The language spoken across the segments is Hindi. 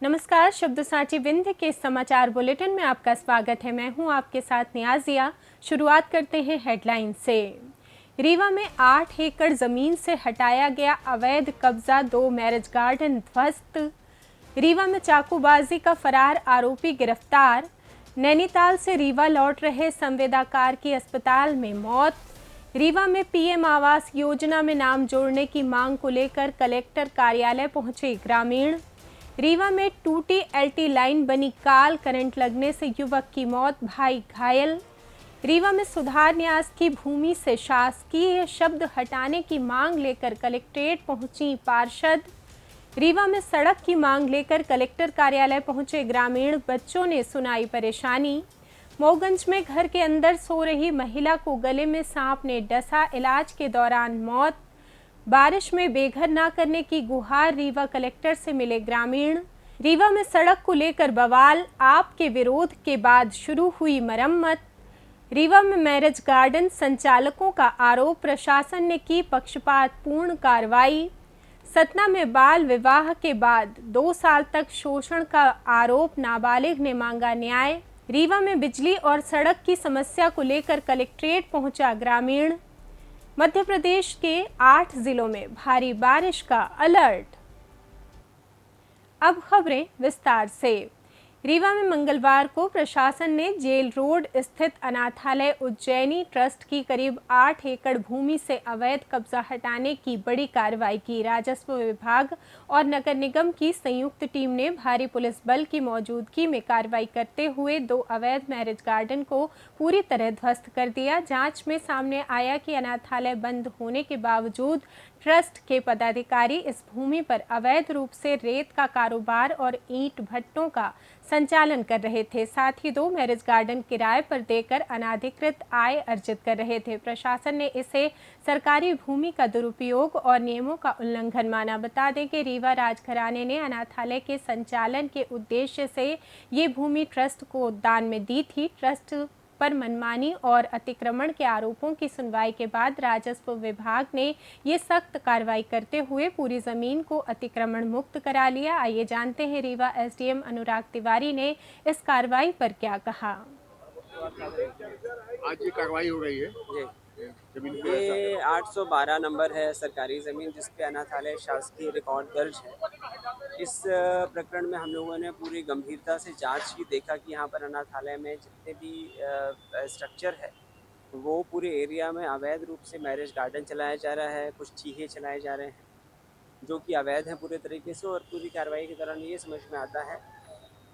नमस्कार, शब्द साची विंध्य के समाचार बुलेटिन में आपका स्वागत है। मैं हूं आपके साथ नियाजिया। शुरुआत करते हैं हेडलाइन से। रीवा में 8 एकड़ जमीन से हटाया गया अवैध कब्जा, 2 मैरिज गार्डन ध्वस्त। रीवा में चाकूबाजी का फरार आरोपी गिरफ्तार। नैनीताल से रीवा लौट रहे संवेदनाकार की अस्पताल में मौत। रीवा में पीएम आवास योजना में नाम जोड़ने की मांग को लेकर कलेक्टर कार्यालय पहुंचे ग्रामीण। रीवा में टूटी एलटी लाइन बनी काल, करंट लगने से युवक की मौत, भाई घायल। रीवा में सुधार न्यास की भूमि से शासकीय शब्द हटाने की मांग लेकर कलेक्ट्रेट पहुंची पार्षद। रीवा में सड़क की मांग लेकर कलेक्टर कार्यालय पहुंचे ग्रामीण, बच्चों ने सुनाई परेशानी। मोगंज में घर के अंदर सो रही महिला को गले में सांप ने डसा, इलाज के दौरान मौत। बारिश में बेघर ना करने की गुहार, रीवा कलेक्टर से मिले ग्रामीण। रीवा में सड़क को लेकर बवाल, आपके विरोध के बाद शुरू हुई मरम्मत। रीवा में मैरिज गार्डन संचालकों का आरोप, प्रशासन ने की पक्षपातपूर्ण कार्रवाई। सतना में बाल विवाह के बाद 2 साल तक शोषण का आरोप, नाबालिग ने मांगा न्याय। रीवा में बिजली और सड़क की समस्या को लेकर कलेक्ट्रेट पहुंचा ग्रामीण। मध्य प्रदेश के 8 जिलों में भारी बारिश का अलर्ट। अब खबरें विस्तार से। रीवा में मंगलवार को प्रशासन ने जेल रोड स्थित अनाथालय उज्जैनी ट्रस्ट की करीब 8 एकड़ भूमि से अवैध कब्जा हटाने की बड़ी कार्रवाई की। राजस्व विभाग और नगर निगम की संयुक्त टीम ने भारी पुलिस बल की मौजूदगी में कार्रवाई करते हुए 2 अवैध मैरिज गार्डन को पूरी तरह ध्वस्त कर दिया। जांच में सामने आया कि अनाथालय बंद होने के बावजूद ट्रस्ट के पदाधिकारी इस भूमि पर अवैध रूप से रेत का कारोबार और ईंट भट्टों का संचालन कर रहे थे। साथ ही 2 मैरिज गार्डन किराए पर देकर अनाधिकृत आय अर्जित कर रहे थे। प्रशासन ने इसे सरकारी भूमि का दुरुपयोग और नियमों का उल्लंघन माना। बता दें कि रीवा राजघराने ने अनाथालय के संचालन के उद्देश्य से ये भूमि ट्रस्ट को दान में दी थी। ट्रस्ट पर मनमानी और अतिक्रमण के आरोपों की सुनवाई के बाद राजस्व विभाग ने ये सख्त कार्रवाई करते हुए पूरी जमीन को अतिक्रमण मुक्त करा लिया। आइए जानते हैं रीवा एसडीएम अनुराग तिवारी ने इस कार्रवाई पर क्या कहा। आज ये कार्रवाई हो रही है जमीन पे। ये 812 नंबर है सरकारी ज़मीन, जिस पे अनाथालय शासकीय रिकॉर्ड दर्ज है। इस प्रकरण में हम लोगों ने पूरी गंभीरता से जांच की, देखा कि यहाँ पर अनाथालय में जितने भी स्ट्रक्चर है वो पूरे एरिया में अवैध रूप से मैरिज गार्डन चलाया जा रहा है, कुछ चीहे चलाए जा रहे हैं जो कि अवैध हैं पूरे तरीके से। और पूरी कार्रवाई के दौरान ये समझ में आता है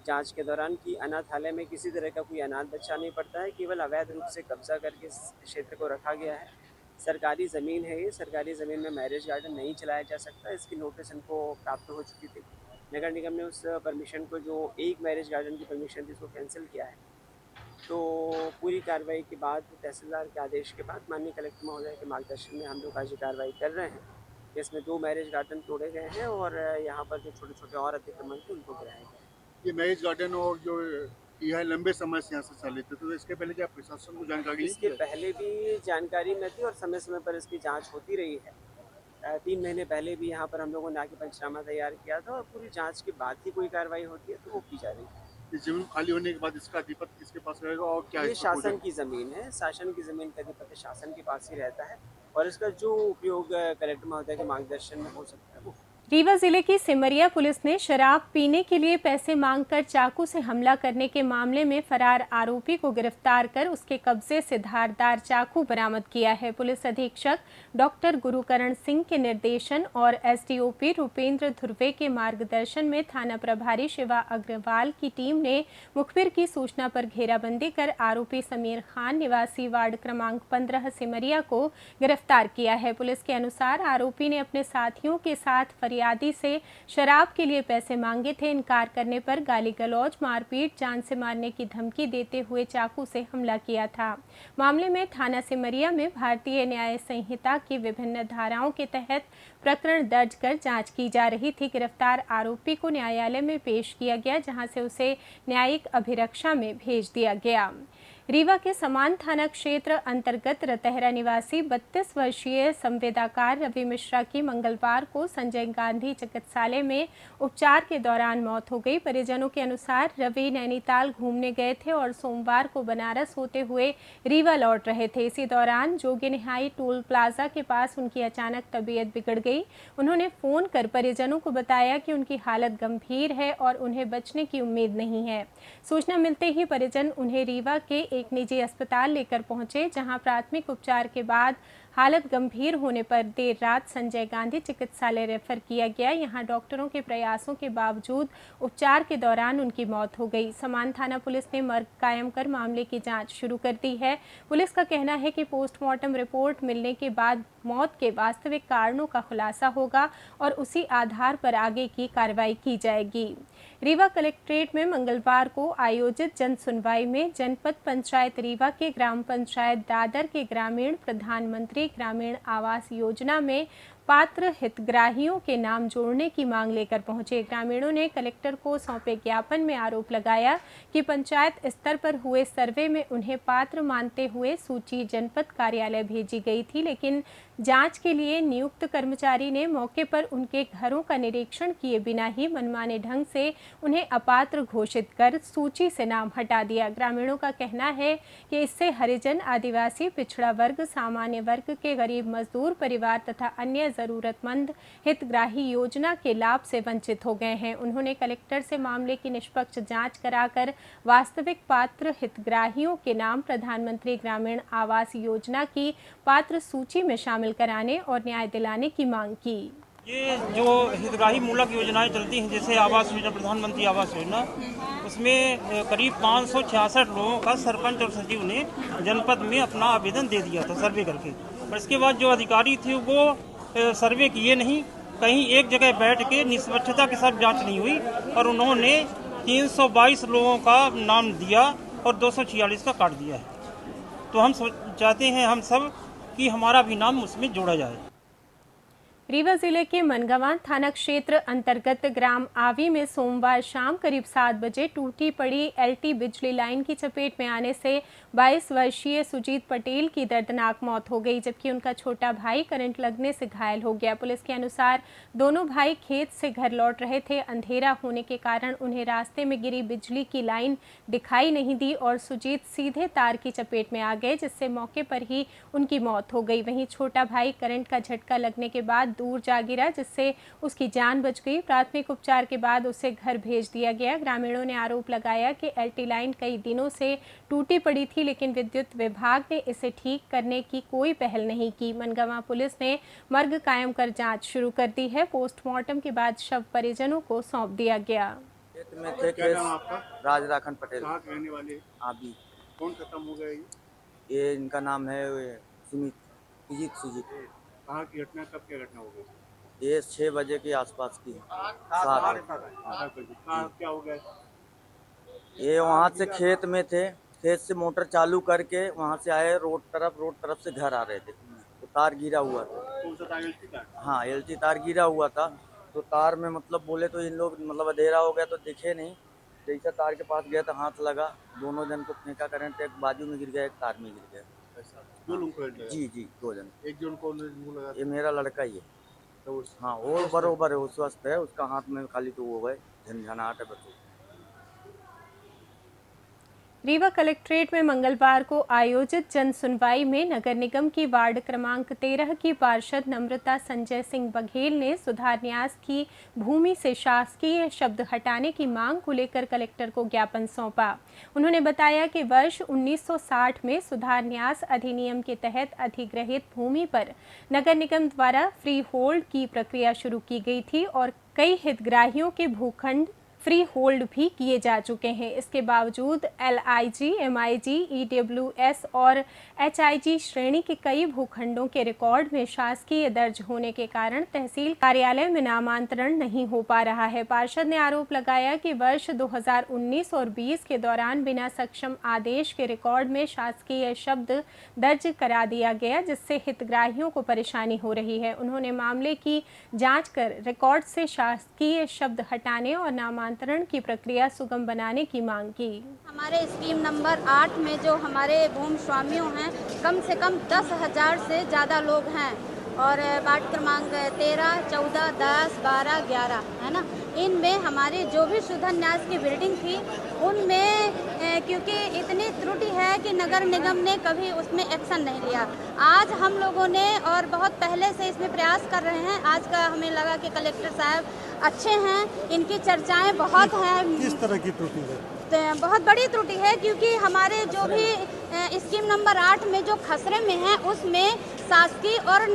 जांच के दौरान कि अनाथालय में किसी तरह का कोई अनाथ बच्चा नहीं पड़ता है, केवल अवैध रूप से कब्जा करके इस क्षेत्र को रखा गया है। सरकारी ज़मीन है, ये सरकारी ज़मीन में मैरिज गार्डन नहीं चलाया जा सकता। इसकी नोटिस इनको प्राप्त हो चुकी थी। नगर निगम ने उस परमिशन को, जो एक मैरिज गार्डन की परमिशन थी, उसको कैंसिल किया है। तो पूरी कार्रवाई के बाद, तहसीलदार के आदेश के बाद, माननीय कलेक्टर महोदय के मार्गदर्शन में हम लोग आज ये कार्रवाई कर रहे हैं। इसमें 2 मैरिज गार्डन तोड़े गए हैं और यहाँ पर जो छोटे छोटे और अतिक्रमण थे उनको गिराया गया है। ये मैरिज गार्डन और जो ये है लंबे समय से यहाँ से चले थे, तो इसके पहले क्या प्रशासन को जानकारी? इसके पहले भी जानकारी न थी और समय समय पर इसकी जांच होती रही है। 3 महीने पहले भी यहाँ पर हम लोगों ने आके पंचनामा तैयार किया था और पूरी जांच के बाद ही कोई कार्रवाई होती है तो वो की जा रही है। इस जमीन खाली होने के बाद इसका अधिपत्य किसके पास रहेगा और क्या? ये शासन की ज़मीन है, शासन की ज़मीन का अधिपत्य शासन के पास ही रहता है और इसका जो उपयोग कलेक्टर महोदय के मार्गदर्शन में हो सकता है वो। रीवा जिले की सिमरिया पुलिस ने शराब पीने के लिए पैसे मांगकर चाकू से हमला करने के मामले में फरार आरोपी को गिरफ्तार कर उसके कब्जे से धारदार चाकू बरामद किया है। पुलिस अधीक्षक डॉक्टर गुरुकरण सिंह के निर्देशन और एसडीओपी रुपेंद्र धुर्वे के मार्गदर्शन में थाना प्रभारी शिवा अग्रवाल की टीम ने मुखबिर की सूचना पर घेराबंदी कर आरोपी समीर खान निवासी वार्ड क्रमांक 15 सिमरिया को गिरफ्तार किया है। पुलिस के अनुसार आरोपी ने अपने साथियों के साथ फरियादी से शराब के लिए पैसे मांगे थे। इनकार करने पर गाली गलौज, मारपीट, जान से मारने की धमकी देते हुए चाकू से हमला किया था। मामले में थाना सिमरिया में भारतीय न्याय संहिता की विभिन्न धाराओं के तहत प्रकरण दर्ज कर जांच की जा रही थी। गिरफ्तार आरोपी को न्यायालय में पेश किया गया, जहां से उसे न्यायिक अभिरक्षा में भेज दिया गया। रीवा के समान थाना क्षेत्र अंतर्गत रतहरा निवासी 32 वर्षीय संवेदकार रवि मिश्रा की मंगलवार को संजय गांधी चिकित्सालय में उपचार के दौरान मौत हो गई। परिजनों के अनुसार रवि नैनीताल घूमने गए थे और सोमवार को बनारस होते हुए रीवा लौट रहे थे। इसी दौरान जोगी निहाई टोल प्लाजा के पास उनकी अचानक तबीयत बिगड़ गई। उन्होंने फोन कर परिजनों को बताया कि उनकी हालत गंभीर है और उन्हें बचने की उम्मीद नहीं है। सूचना मिलते ही परिजन उन्हें रीवा के एक निजी अस्पताल लेकर पहुंचे, जहां प्राथमिक उपचार के बाद हालत गंभीर होने पर देर रात संजय गांधी चिकित्सालय रेफर किया गया। यहां डॉक्टरों के प्रयासों के बावजूद उपचार के दौरान उनकी मौत हो गई। समान थाना पुलिस ने मर्ग कायम कर मामले की जांच शुरू कर दी है। पुलिस का कहना है कि पोस्टमार्टम रिपोर्ट मिलने के बाद मौत के वास्तविक कारणों का खुलासा होगा और उसी आधार पर आगे की कार्रवाई की जाएगी। रीवा कलेक्ट्रेट में मंगलवार को आयोजित जन सुनवाई में जनपद पंचायत रीवा के ग्राम पंचायत दादर के ग्रामीण प्रधानमंत्री ग्रामीण आवास योजना में पात्र हितग्राहियों के नाम जोड़ने की मांग लेकर पहुंचे। ग्रामीणों ने कलेक्टर को सौंपे ज्ञापन में आरोप लगाया कि पंचायत स्तर पर हुए सर्वे में उन्हें पात्र मानते हुए सूची जनपद कार्यालय भेजी गई थी, लेकिन जांच के लिए नियुक्त कर्मचारी ने मौके पर उनके घरों का निरीक्षण किए बिना ही मनमाने ढंग से उन्हें अपात्र घोषित कर सूची से नाम हटा दिया। ग्रामीणों का कहना है कि इससे हरिजन, आदिवासी, पिछड़ा वर्ग, सामान्य वर्ग के गरीब मजदूर परिवार तथा अन्य जरूरतमंद हितग्राही योजना के लाभ से वंचित हो गए हैं। उन्होंने कलेक्टर से मामले की निष्पक्ष जांच कराकर वास्तविक पात्र हितग्राहियों के नाम प्रधानमंत्री ग्रामीण आवास योजना की पात्र सूची में शामिल कराने और न्याय दिलाने की मांग की। ये जो हितग्राही मूलक योजनाएं चलती हैं, जैसे आवास योजना, प्रधानमंत्री आवास योजना, उसमें करीब 566 लोगों का सरपंच और सचिव ने जनपद में अपना आवेदन दे दिया था सर्वे करके। और इसके बाद जो अधिकारी थे वो सर्वे किए नहीं, कहीं एक जगह बैठ के निष्पक्षता के साथ जांच नहीं हुई और उन्होंने 322 लोगों का नाम दिया और 246 का काट दिया है। तो हम चाहते हैं हम सब कि हमारा भी नाम उसमें जोड़ा जाए। रीवा जिले के मनगवां थाना क्षेत्र अंतर्गत ग्राम आवी में सोमवार शाम करीब 7 बजे टूटी पड़ी एलटी बिजली लाइन की चपेट में आने से 22 वर्षीय सुजीत पटेल की दर्दनाक मौत हो गई, जबकि उनका छोटा भाई करंट लगने से घायल हो गया। पुलिस के अनुसार दोनों भाई खेत से घर लौट रहे थे। अंधेरा होने के कारण उन्हें रास्ते में गिरी बिजली की लाइन दिखाई नहीं दी और सुजीत सीधे तार की चपेट में आ गए, जिससे मौके पर ही उनकी मौत हो गई। वहीं छोटा भाई करंट का झटका लगने के बाद दूर जा गिरा, जिससे उसकी जान बच गई। प्राथमिक उपचार के बाद उसे घर भेज दिया गया। ग्रामीणों ने आरोप लगाया कि एलटी लाइन कई दिनों से टूटी पड़ी थी, लेकिन विद्युत विभाग ने इसे ठीक करने की कोई पहल नहीं की। मनगवां पुलिस ने मर्ग कायम कर जांच शुरू कर दी है। पोस्टमार्टम के बाद शव परिजनों को सौंप दिया गया। क्या नाम आपका? राज राखन पटेल। कहाँ के रहने वाले? अभी कौन खत्म हो गया ये इनका नाम है सुजीत। कहाँ की घटना, कब क्या घटना हो गई? ये 6 बजे के आसपास की 7 कहाँ क्या हो गया? ये वहाँ से खेत में थे, खेत से मोटर चालू करके वहाँ से आए, रोड तरफ से घर आ रहे थे, तो तार गिरा हुआ था। कौन सा तार? LT तार? हाँ, LT तार गिरा हुआ था। तो तार में मतलब बोले तो इन लोग मतलब अंधेरा हो गया तो दिखे नहीं। जैसा तार के पास गया तो हाथ लगा, दोनों जन को फेंका करंट, एक बाजू में गिर गया, एक तार में गिर गया। दो लोगों को लगा? जी 2 जन। एक जन को लगा? ये मेरा लड़का ही है। तो हाँ, वो बरोबर है, वो स्वस्थ है, उसका हाथ में खाली तो वो है झनझनाहट है बस। रीवा कलेक्ट्रेट में मंगलवार को आयोजित जन सुनवाई में नगर निगम की वार्ड क्रमांक 13 की पार्षद नम्रता संजय सिंह बघेल ने सुधार न्यास की भूमि से शासकीय शब्द हटाने की मांग को लेकर कलेक्टर को ज्ञापन सौंपा। उन्होंने बताया कि वर्ष 1960 में सुधार न्यास अधिनियम के तहत अधिग्रहित भूमि पर नगर निगम द्वारा फ्री होल्ड की प्रक्रिया शुरू की गई थी और कई हितग्राहियों के भूखंड फ्री होल्ड भी किए जा चुके हैं। इसके बावजूद LIG, MIG, EWS और HIG श्रेणी के कई भूखंडों के रिकॉर्ड में शासकीय दर्ज होने के कारण तहसील कार्यालय में नामांतरण नहीं हो पा रहा है। पार्षद ने आरोप लगाया कि वर्ष 2019 और 20 के दौरान बिना सक्षम आदेश के रिकॉर्ड में शासकीय शब्द दर्ज करा दिया गया, जिससे हितग्राहियों को परेशानी हो रही है। उन्होंने मामले की जाँच कर रिकॉर्ड से शासकीय शब्द हटाने और नामांतरण हस्तांतरण की प्रक्रिया सुगम बनाने की मांग की। हमारे स्कीम नंबर 8 में जो हमारे भूमि स्वामियों हैं, कम से कम 10,000 से ज़्यादा लोग हैं और वार्ड क्रमांक 13, 14, 10, 12, 11 है ना, इनमें हमारी जो भी सुधन न्यास की बिल्डिंग थी उनमें क्योंकि इतनी त्रुटि है कि नगर निगम ने कभी उसमें एक्शन नहीं लिया। आज हम लोगों ने और बहुत पहले से इसमें प्रयास कर रहे हैं। आज का हमें लगा कि कलेक्टर साहब अच्छे हैं, इनकी चर्चाएं बहुत हैं। किस तरह की त्रुटि है? बहुत बड़ी त्रुटि है क्योंकि हमारे जो भी स्कीम नंबर 8 में जो खसरे में है उसमें शासकीय और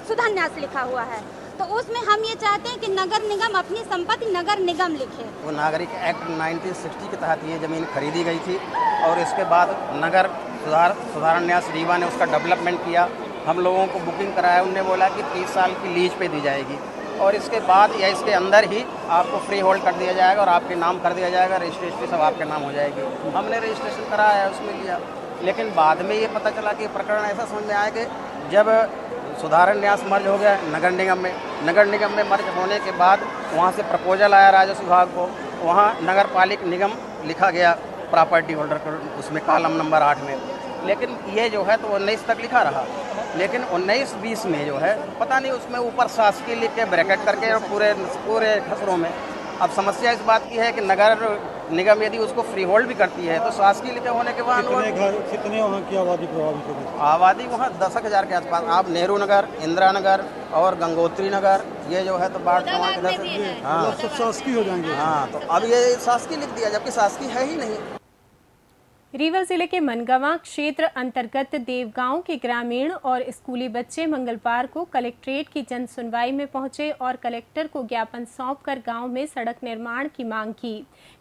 सुधन न्यास लिखा हुआ है, तो उसमें हम ये चाहते हैं कि नगर निगम अपनी संपत्ति नगर निगम लिखे। वो नागरिक एक्ट 1960 के तहत ये ज़मीन खरीदी गई थी और इसके बाद नगर सुधारण न्यास रीवा ने उसका डेवलपमेंट किया। हम लोगों को बुकिंग कराया, उनने बोला कि 30 साल की लीज पे दी जाएगी और इसके बाद या इसके अंदर ही आपको फ्री होल्ड कर दिया जाएगा और आपके नाम कर दिया जाएगा, रजिस्ट्रेशन सब आपके नाम हो जाएगी। हमने रजिस्ट्रेशन कराया, उसमें लिया, लेकिन बाद में ये पता चला कि प्रकरण ऐसा समझ में आया कि जब सुधारण न्यास मर्ज हो गया नगर निगम में मर्ज होने के बाद वहाँ से प्रपोजल आया राजस्व विभाग को, वहाँ नगर पालिक निगम लिखा गया प्रॉपर्टी होल्डर को उसमें कॉलम नंबर 8 में, लेकिन ये जो है तो 19 तक लिखा रहा, लेकिन 19-20 में जो है पता नहीं उसमें ऊपर शासकीय लिख के ब्रैकेट करके पूरे खसरों में। अब समस्या इस बात की है कि नगर निगम यदि उसको फ्री होल्ड भी करती है तो शासकीय लिखे होने के बाद कितने वहाँ की आबादी प्रभावित होगी? आबादी वहाँ 10,000 के आसपास। आप नेहरू नगर, इंदिरा नगर और गंगोत्री नगर, ये जो है तो बाढ़ वहाँ के हाँ सब शासकीय हो जाएंगे। हाँ, तो अब ये शासकीय लिख दिया जबकि शासकीय है ही नहीं। रीवा जिले के मनगवा क्षेत्र अंतर्गत देवगांव के ग्रामीण और स्कूली बच्चे मंगलवार को कलेक्ट्रेट की जन सुनवाई में पहुंचे और कलेक्टर को ज्ञापन सौंपकर गांव में सड़क निर्माण की मांग की।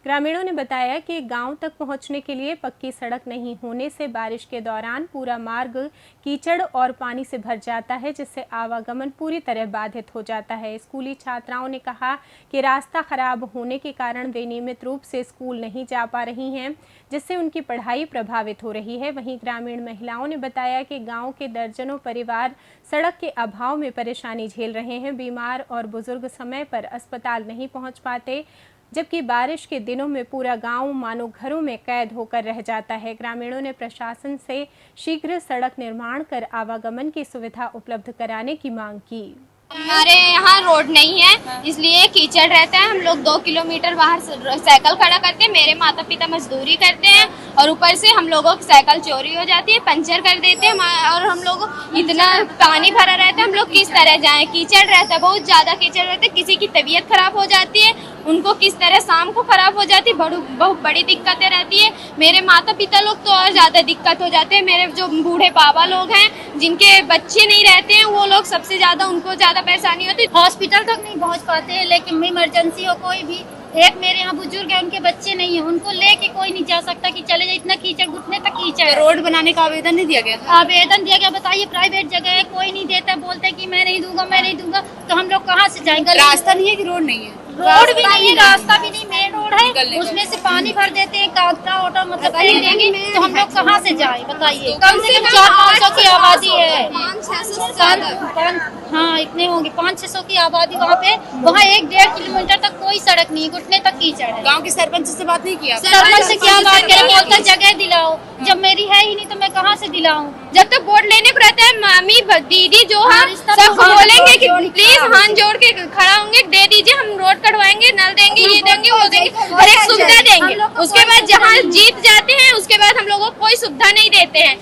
ग्रामीणों ने बताया कि गांव तक पहुंचने के लिए पक्की सड़क नहीं होने से बारिश के दौरान पूरा मार्ग कीचड़ और पानी से भर जाता है, जिससे आवागमन पूरी तरह बाधित हो जाता है। स्कूली छात्राओं ने कहा कि रास्ता खराब होने के कारण वे नियमित रूप से स्कूल नहीं जा पा रही हैं, जिससे उनकी पढ़ाई प्रभावित हो रही है। वहीं ग्रामीण महिलाओं ने बताया कि गांव के दर्जनों परिवार सड़क के अभाव में परेशानी झेल रहे हैं। बीमार और बुजुर्ग समय पर अस्पताल नहीं पहुंच पाते, जबकि बारिश के दिनों में पूरा गांव मानो घरों में कैद होकर रह जाता है। ग्रामीणों ने प्रशासन से शीघ्र सड़क निर्माण कर आवागमन की सुविधा उपलब्ध कराने की मांग की। हमारे यहाँ रोड नहीं है, इसलिए कीचड़ रहता है। हम लोग 2 किलोमीटर बाहर साइकिल खड़ा करके, मेरे माता पिता मजदूरी करते हैं और ऊपर से हम लोगों की साइकिल चोरी हो जाती है, पंचर कर देते हैं और हम लोग इतना पानी भरा रहता है, हम लोग किस तरह जाएं? कीचड़ रहता है, बहुत ज्यादा कीचड़ रहता है। किसी की तबीयत खराब हो जाती है, उनको किस तरह शाम को खराब हो जाती है, बहुत बड़ी दिक्कतें रहती है। मेरे माता पिता लोग तो और ज्यादा दिक्कत हो जाते हैं। मेरे जो बूढ़े बाबा लोग हैं जिनके बच्चे नहीं रहते हैं, वो लोग सबसे ज्यादा, उनको ज्यादा परेशानी होती है। हॉस्पिटल तक नहीं पहुंच पाते हैं, लेकिन इमरजेंसी हो कोई भी, एक मेरे यहाँ बुजुर्ग है, उनके बच्चे नहीं है, उनको लेके कोई नहीं जा सकता कि चले जाए, इतना कीचड़, घुटने तक कीचड़। रोड बनाने का आवेदन नहीं दिया गया? आवेदन दिया गया, बताइए प्राइवेट जगह है, कोई नहीं देता, बोलते कि मैं नहीं दूंगा, तो हम लोग कहाँ से जाएंगे? रास्ता नहीं है कि रोड नहीं है? रोड भी नहीं है, रास्ता भी नहीं, मेन रोड है, उसमें से पानी भर देते हैं, कागजा ऑटो मतलब फेंक देंगे, तो हम लोग कहाँ से जाए बताइए? कम से कम 400-500 की आबादी है, 500-600। हाँ इतने होंगे, 500-600 की आबादी वहाँ पे। वहाँ 1-1.5 किलोमीटर तक कोई सड़क नहीं, घुटने तक कीचड़ है। गाँव के सरपंच से बात नहीं किया? सरपंच से क्या बात करें, बोलता जगह दिलाओ, जब मेरी है ही नहीं तो मैं कहाँ से दिलाऊं? जब तक वोट लेने को रहता है, मामी दीदी जो है सब बोलेंगे कि प्लीज हाथ जोड़ के खड़ा होंगे, दे दीजिए, हम रोड कटवाएंगे, नल देंगे, ये देंगे, वो देंगे, हर एक सुविधा देंगे। उसके बाद जहाँ जीत जाते हैं उसके बाद हम लोगों को कोई सुविधा नहीं देते हैं।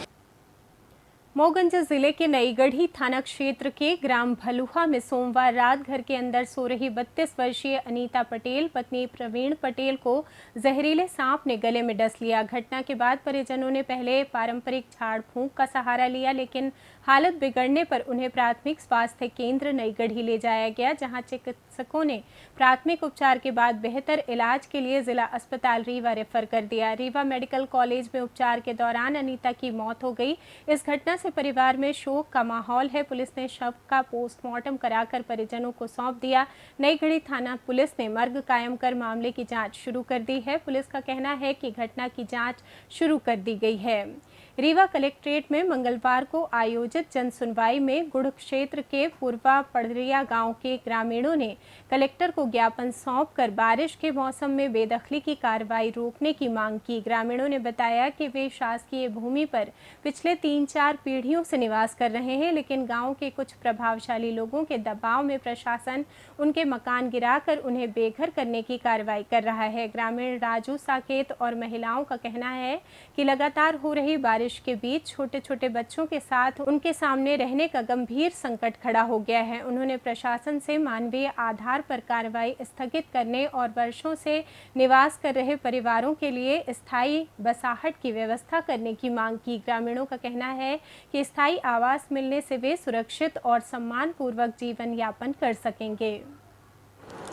मोगंज जिले के नईगढ़ी थाना क्षेत्र के ग्राम भलुहा में सोमवार रात घर के अंदर सो रही 32 वर्षीय अनीता पटेल पत्नी प्रवीण पटेल को जहरीले सांप ने गले में डस लिया। घटना के बाद परिजनों ने पहले पारंपरिक झाड़ फूंक का सहारा लिया, लेकिन हालत बिगड़ने पर उन्हें प्राथमिक स्वास्थ्य केंद्र नईगढ़ी ले जाया गया, जहां चिकित्सकों ने प्राथमिक उपचार के बाद बेहतर इलाज के लिए जिला अस्पताल रीवा रेफर कर दिया। रीवा मेडिकल कॉलेज में उपचार के दौरान अनीता की मौत हो गई। इस घटना से परिवार में शोक का माहौल है। पुलिस ने शव का पोस्टमार्टम कराकर परिजनों को सौंप दिया। नईगढ़ी थाना पुलिस ने मर्ग कायम कर मामले की जांच शुरू कर दी है। पुलिस का कहना है कि घटना की जांच शुरू कर दी गई है। रीवा कलेक्ट्रेट में मंगलवार को आयोजित जन सुनवाई में गुड़ क्षेत्र के पूर्वा पड़रिया गांव के ग्रामीणों ने कलेक्टर को ज्ञापन सौंपकर बारिश के मौसम में बेदखली की कार्रवाई रोकने की मांग की। ग्रामीणों ने बताया कि वे शासकीय भूमि पर पिछले 3-4 पीढ़ियों से निवास कर रहे हैं, लेकिन गांव के कुछ प्रभावशाली लोगों के दबाव में प्रशासन उनके मकान गिराकर उन्हें बेघर करने की कार्रवाई कर रहा है। ग्रामीण राजू साकेत और महिलाओं का कहना है कि लगातार हो रही बारिश के बीच छोटे छोटे बच्चों के साथ उनके सामने रहने का गंभीर संकट खड़ा हो गया है। उन्होंने प्रशासन से मानवीय आधार पर कार्रवाई स्थगित करने और वर्षों से निवास कर रहे परिवारों के लिए स्थायी बसाहट की व्यवस्था करने की मांग की। ग्रामीणों का कहना है कि स्थायी आवास मिलने से वे सुरक्षित और सम्मानपूर्वक जीवन यापन कर सकेंगे।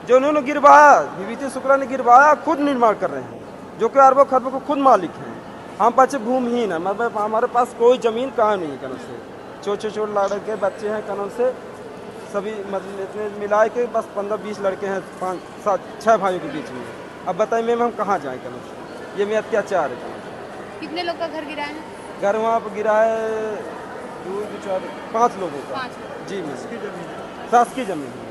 जो उन्होंने गिरवाया, विभूति शुक्ला ने गिरवाया, खुद निर्माण कर रहे हैं, जो कि अरबों खरबों को खुद मालिक हैं। हम बच्चे भूमिहीन है, मतलब हमारे पास कोई ज़मीन कहाँ नहीं है। कनों से छोटे लड़के बच्चे हैं, कनों से सभी मतलब इतने मिलाए के बस 15-20 लड़के हैं, 5-7-6 भाइयों के बीच में। अब बताइए मैम हम कहाँ जाएँ कनों से? ये में अत्याचार है। कितने लोग का घर गिरा है? घर वहाँ पर गिरा है 5 लोगों का। जी मैम, शासकीय जमीन है।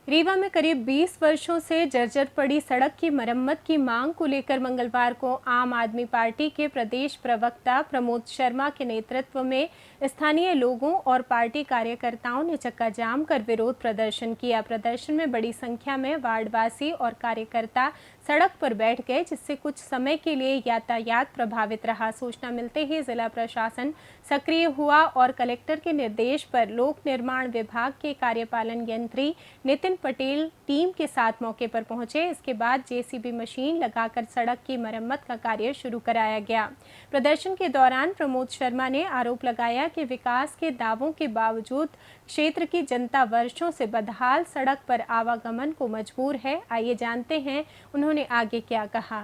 रीवा में करीब 20 वर्षों से जर्जर पड़ी सड़क की मरम्मत की मांग को लेकर मंगलवार को आम आदमी पार्टी के प्रदेश प्रवक्ता प्रमोद शर्मा के नेतृत्व में स्थानीय लोगों और पार्टी कार्यकर्ताओं ने चक्का जाम कर विरोध प्रदर्शन किया। प्रदर्शन में बड़ी संख्या में वार्डवासी और कार्यकर्ता सड़क पर बैठ गए, जिससे कुछ समय के लिए यातायात प्रभावित रहा। सूचना मिलते ही जिला प्रशासन सक्रिय हुआ और कलेक्टर के निर्देश पर लोक निर्माण विभाग के कार्यपालन यंत्री नितिन पटेल टीम के साथ मौके पर पहुंचे। इसके बाद जेसीबी मशीन लगाकर सड़क की मरम्मत का कार्य शुरू कराया गया। प्रदर्शन के दौरान प्रमोद शर्मा ने आरोप लगाया कि विकास के दावों के बावजूद क्षेत्र की जनता वर्षों से बदहाल सड़क पर आवागमन को मजबूर है। आइए जानते हैं उन्होंने आगे क्या कहा।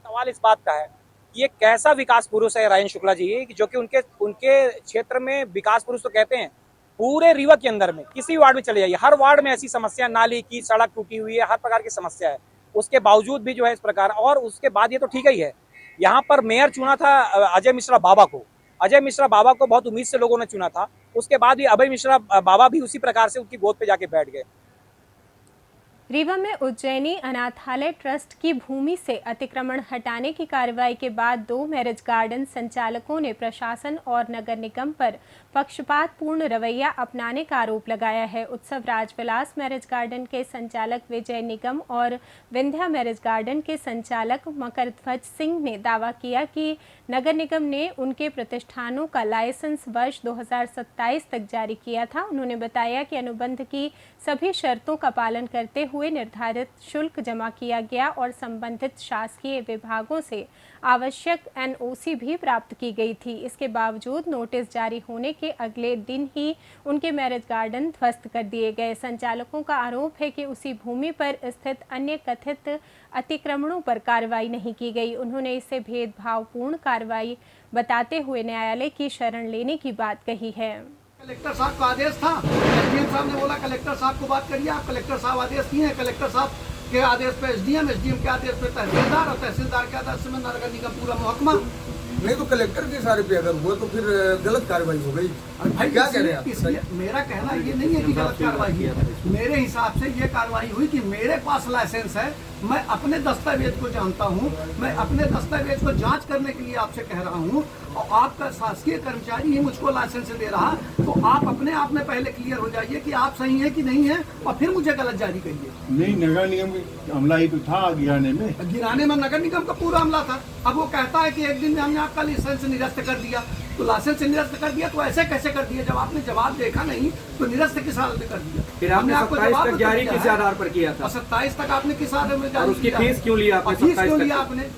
सवाल इस बात का है कि ये कैसा विकास पुरुष है राजेंद्र शुक्ला जी, जो कि उनके क्षेत्र में विकास पुरुष तो कहते हैं। पूरे रीवा के अंदर में किसी वार्ड में चले जाइए, हर वार्ड में ऐसी समस्या, नाली की, सड़क टूटी हुई है, हर प्रकार की समस्या है। उसके बावजूद भी जो है इस प्रकार, और उसके बाद ये तो ठीक ही है, यहाँ पर मेयर चुना था अजय मिश्रा बाबा को। अजय मिश्रा बाबा को बहुत उम्मीद से लोगों ने चुना था। उसके बाद भी अभय मिश्रा बाबा भी उसी प्रकार से उनकी गोद पे जाके बैठ गए। रीवा में उज्जैनी अनाथालय ट्रस्ट की भूमि से अतिक्रमण हटाने की कार्रवाई के बाद 2 मैरिज गार्डन संचालकों ने प्रशासन और नगर निगम पर पक्षपातपूर्ण रवैया अपनाने का आरोप लगाया है। उत्सव राजविलास मैरिज गार्डन के संचालक विजय निगम और विंध्या मैरिज गार्डन के संचालक मकरध्वज सिंह ने दावा किया कि नगर निगम ने उनके प्रतिष्ठानों का लाइसेंस वर्ष 2027 तक जारी किया था। उन्होंने बताया कि अनुबंध की सभी शर्तों का पालन करते हुए निर्धारित शुल्क जमा किया गया और संबंधित शासकीय विभागों से आवश्यक एनओसी भी प्राप्त की गई थी। इसके बावजूद नोटिस जारी होने के अगले दिन ही उनके मैरिज गार्डन ध्वस्त कर दिए गए। संचालकों का आरोप है कि उसी भूमि पर स्थित अन्य कथित अतिक्रमणों पर कार्रवाई नहीं की गई। उन्होंने इसे भेदभावपूर्ण कार्रवाई बताते हुए न्यायालय की शरण लेने की बात कही है। कलेक्टर साहब का आदेश था, एसडीएम साहब ने बोला कलेक्टर साहब को बात करिए, आप कलेक्टर साहब आदेश दिए हैं। कलेक्टर साहब के आदेश पे एसडीएम, एसडीएम के आदेश पे तहसीलदार और तहसीलदार के आदेश में नगर निगम पूरा महकमा। नहीं तो कलेक्टर के सारे पे अगर हुआ तो फिर गलत कार्रवाई हो गई। भाई क्या कह रहे हैं आप? मेरा कहना ये नहीं है कि गलत कार्रवाई है। मेरे हिसाब से ये कार्रवाई हुई कि मेरे पास लाइसेंस है, मैं अपने दस्तावेज को जानता हूँ, मैं अपने दस्तावेज को जांच करने के लिए आपसे कह रहा हूँ और आपका शासकीय कर्मचारी ही मुझको लाइसेंस दे रहा, तो आप अपने आप में पहले क्लियर हो जाइए कि आप सही है कि नहीं है और फिर मुझे गलत जारी करिए। नहीं, नगर निगम अमला ही तो था गिराने में नगर निगम का पूरा अमला था। अब वो कहता है कि एक दिन में हमने आपका लाइसेंस निरस्त कर दिया, तो लाइसेंस निरस्त कर दिया तो ऐसे कैसे कर दिया? जब आपने जवाब देखा नहीं तो निरस्त किस हालत में कर दिया? फिर आपने आपको जवाब जारी किस आधार पर किया था? 27 तक आपने किस आधार में जारी? और उसकी फीस क्यों लिया आपने? फीस क्यों लिया आपने?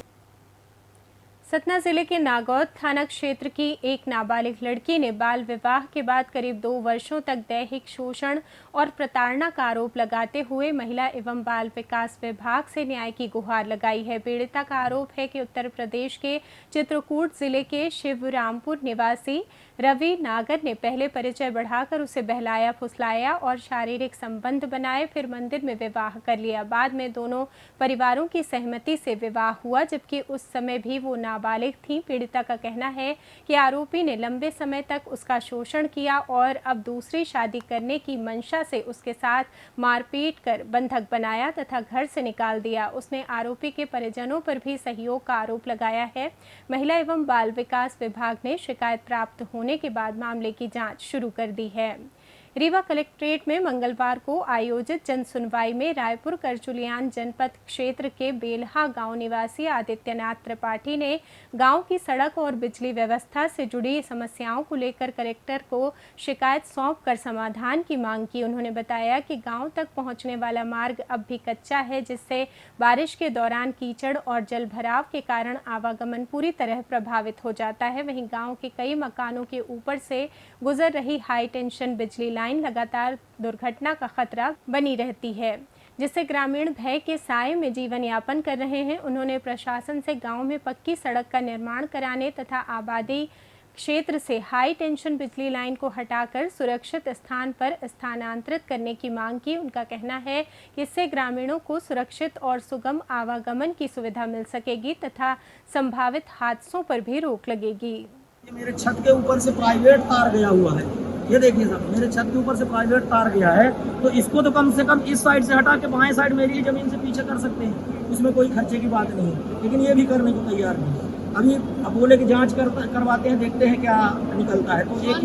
सतना जिले के नागौद थाना क्षेत्र की एक नाबालिग लड़की ने बाल विवाह के बाद करीब 2 वर्षों तक दैहिक शोषण और प्रताड़ना का आरोप लगाते हुए महिला एवं बाल विकास विभाग से न्याय की गुहार लगाई है। पीड़िता का आरोप है कि उत्तर प्रदेश के चित्रकूट जिले के शिवरामपुर निवासी रवि नागर ने पहले परिचय बढ़ाकर उसे बहलाया फुसलाया और शारीरिक संबंध बनाए, फिर मंदिर में विवाह कर लिया। बाद में दोनों परिवारों की सहमति से विवाह हुआ, जबकि उस समय भी वो नाबालिग थी। पीड़िता का कहना है कि आरोपी ने लंबे समय तक उसका शोषण किया और अब दूसरी शादी करने की मंशा से उसके साथ मारपीट कर बंधक बनाया तथा घर से निकाल दिया। उसने आरोपी के परिजनों पर भी सहयोग का आरोप लगाया है। महिला एवं बाल विकास विभाग ने शिकायत प्राप्त होने के बाद मामले की जांच शुरू कर दी है। रीवा कलेक्ट्रेट में मंगलवार को आयोजित जन सुनवाई में रायपुर करचुलियान जनपद क्षेत्र के बेलहा गांव निवासी आदित्यनाथ त्रिपाठी ने गांव की सड़क और बिजली व्यवस्था से जुड़ी समस्याओं को लेकर कलेक्टर को शिकायत सौंपकर समाधान की मांग की। उन्होंने बताया कि गांव तक पहुंचने वाला मार्ग अब भी कच्चा है, जिससे बारिश के दौरान कीचड़ और जल भराव के कारण आवागमन पूरी तरह प्रभावित हो जाता है। वहीं गाँव के कई मकानों के ऊपर से गुजर रही हाई टेंशन बिजली लाइन लगातार दुर्घटना का खतरा बनी रहती है, जिससे ग्रामीण भय के साए में जीवन यापन कर रहे हैं। उन्होंने प्रशासन से गांव में पक्की सड़क का निर्माण कराने तथा आबादी क्षेत्र से हाई टेंशन बिजली लाइन को हटाकर सुरक्षित स्थान पर स्थानांतरित करने की मांग की। उनका कहना है कि इससे ग्रामीणों को सुरक्षित और सुगम आवागमन की सुविधा मिल सकेगी तथा संभावित हादसों पर भी रोक लगेगी। मेरे छत के ऊपर से प्राइवेट तार गया हुआ है, ये देखिए साहब, मेरे छत के ऊपर से प्राइवेट तार गया है, तो इसको तो कम से कम इस साइड से हटा के बाएं साइड मेरी ज़मीन से पीछे कर सकते हैं, उसमें कोई खर्चे की बात नहीं है, लेकिन ये भी करने को तैयार नहीं है। अभी अब बोले कि जांच करवाते हैं, देखते हैं क्या निकलता है। तो एक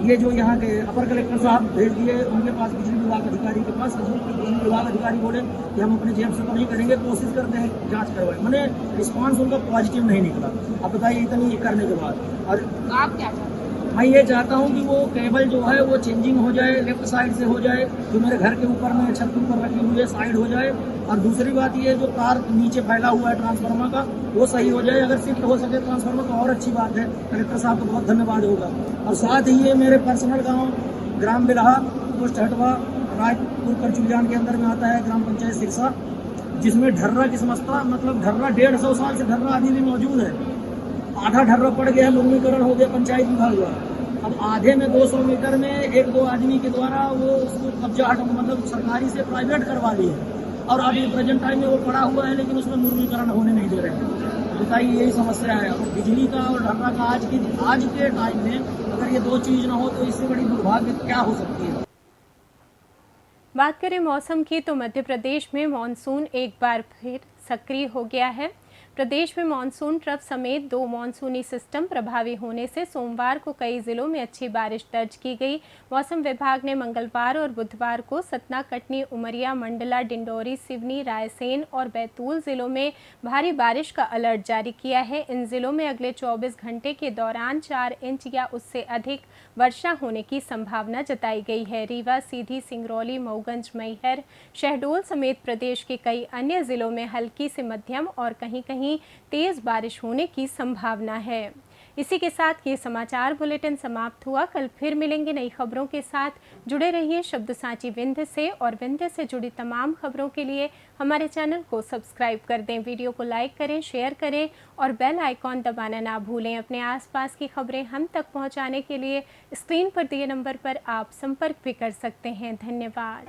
ये जो यहाँ के अपर कलेक्टर साहब भेज दिए उनके पास, बिजली विभाग अधिकारी के पास, बिजली विभाग अधिकारी बोले कि हम अपने जेब से तो नहीं करेंगे, कोशिश करते हैं जांच करवाएं। मैंने रिस्पांस उनका पॉजिटिव नहीं निकला। अब बताइए इतनी करने के बाद, और आप क्या चाहते हैं? मैं ये चाहता हूँ कि वो केबल जो है वो चेंजिंग हो जाए, लेफ्ट साइड से हो जाए, जो मेरे घर के ऊपर में छत के ऊपर रखी हुई है साइड हो जाए। और दूसरी बात ये जो तार नीचे फैला हुआ है ट्रांसफार्मर का, वो सही हो जाए। अगर शिफ्ट हो सके ट्रांसफार्मर तो और अच्छी बात है। कलेक्टर साहब को बहुत धन्यवाद होगा। और साथ ही ये मेरे पर्सनल गाँव ग्राम बेलहा, पोस्ट हटवा, रायपुर करचुलियान के अंदर में आता है ग्राम पंचायत सिरसा, जिसमें ढर्रा की समस्या, मतलब ढर्रा 150 साल से ढर्रा अभी भी मौजूद है। आधा ढर्रा पड़ गया, लुंगीकरण हो गया पंचायत विभाग द्वारा। अब आधे में 200 मीटर में एक दो आदमी के द्वारा वो उसको कब्जा मतलब सरकारी से प्राइवेट करवा लिए, और अभी प्रेजेंट टाइम में वो पड़ा हुआ है, लेकिन उसमें मुर्गीकरण होने नहीं दे रहे हैं। बताइए, यही समस्या है। और बिजली का और ढर्रा का आज के टाइम में अगर ये दो चीज़ ना हो तो इससे बड़ी दुर्भाग्य क्या हो सकती है। बात करें मौसम की तो मध्य प्रदेश में मानसून एक बार फिर सक्रिय हो गया है। प्रदेश में मानसून ट्रफ समेत 2 मानसूनी सिस्टम प्रभावी होने से सोमवार को कई जिलों में अच्छी बारिश दर्ज की गई। मौसम विभाग ने मंगलवार और बुधवार को सतना, कटनी, उमरिया, मंडला, डिंडौरी, सिवनी, रायसेन और बैतूल जिलों में भारी बारिश का अलर्ट जारी किया है। इन जिलों में अगले 24 घंटे के दौरान 4 इंच या उससे अधिक वर्षा होने की संभावना जताई गई है। रीवा, सीधी, सिंगरौली, मऊगंज, मैहर, शहडोल समेत प्रदेश के कई अन्य जिलों में हल्की से मध्यम और कहीं-कहीं तेज बारिश होने की संभावना है। इसी के साथ ये समाचार बुलेटिन समाप्त हुआ। कल फिर मिलेंगे नई खबरों के साथ। जुड़े रहिए शब्द सांची विंध्य से, और विंध्य से जुड़ी तमाम खबरों के लिए हमारे चैनल को सब्सक्राइब कर दें। वीडियो को लाइक करें, शेयर करें और बेल आइकॉन दबाना ना भूलें। अपने आसपास की खबरें हम तक पहुंचाने के लिए स्क्रीन पर दिए नंबर पर आप संपर्क भी कर सकते हैं। धन्यवाद।